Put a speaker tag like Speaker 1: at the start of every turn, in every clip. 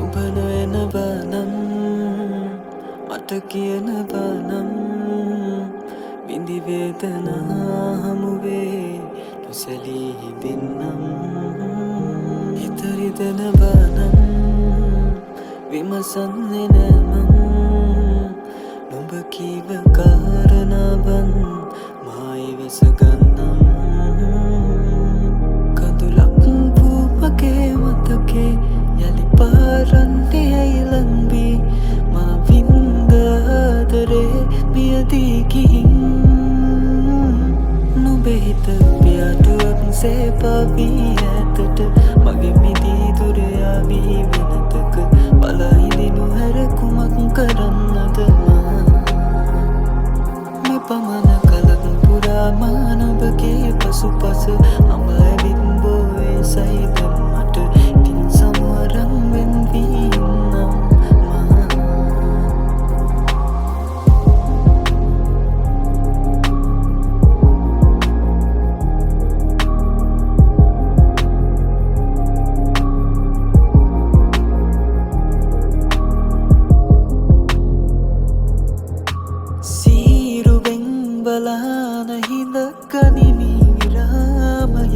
Speaker 1: නොබනවනවනම් මට කියනවනම් විඳිවේදනා හමුවේ නොසැලී හිඳින්නම් හිතරිදනවනම් විමසන්නේ නෑමං නොඹ කීව කාරණාවන් මායිවසගන්නම් කඳුලක් වූමගේ මතකේ යළි පාරන්නේ ඇයිලන්වී මා වින්දාදරේ මියදී ගිහින් නුඹේ හිත පියාටුවක් සේපාවී ඇතට මගේ මිදී දුරයාවී වෙනතක බලහිදිනු හැර කුමක් කරන්නද මේ පමණ කලක් පුරාමා නුඹගේ පසුපස අඹ ඇවිත් බෝවේ සයිදම් මට ඉතින් සමවරන් වෙන්වී ඉන්නම් සීරුවෙන් බලාන හිඳගනිමි විරාමයක්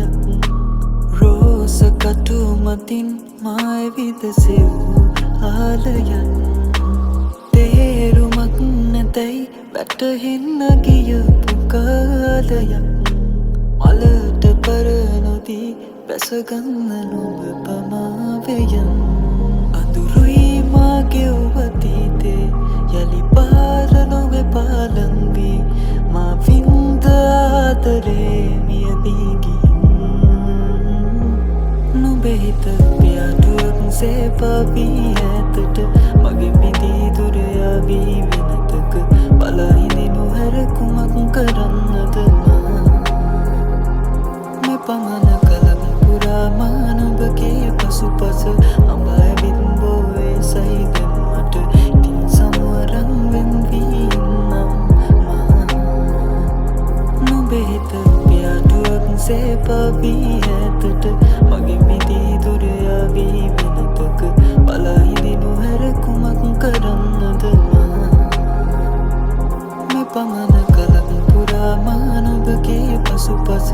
Speaker 1: රෝස කටු මතින් මායි විදසෙව් ආලයන් තේරුමක් නැතැයි වැටහෙන්න ගියපු කාලයක් මලට පරනොදී බැසගන්න නොබ පමාවයන් අඳුරුයි මාගෙව් අතීතේ යළි පාර නොවෙ පාලන්වී මා වින්දාදරේ මියදී ගිහින් නුඹේ හිත පියාටුවක් සේපාවී ඇතට මගේ මිදී දුරයාවී වෙනතක බලහිදිනු හැර කුමක් කරන්නද මේ පමණ කලක් පුරාමා නුඹගේ පසුපස අඹ ඇවිත් බෝවේ සයිදම් මට ඉතින් සමවරන් වෙන්වී ඉන්නම් නුඹේ හිත පියාටුවක් සේපාවී ඇතට මගේ මිදී දුරයාවී වෙනතක බලහිදිනු හැර කුමක් කරන්නද මේ පමණ කලක් පුරාමා නුඹගේ පසුපස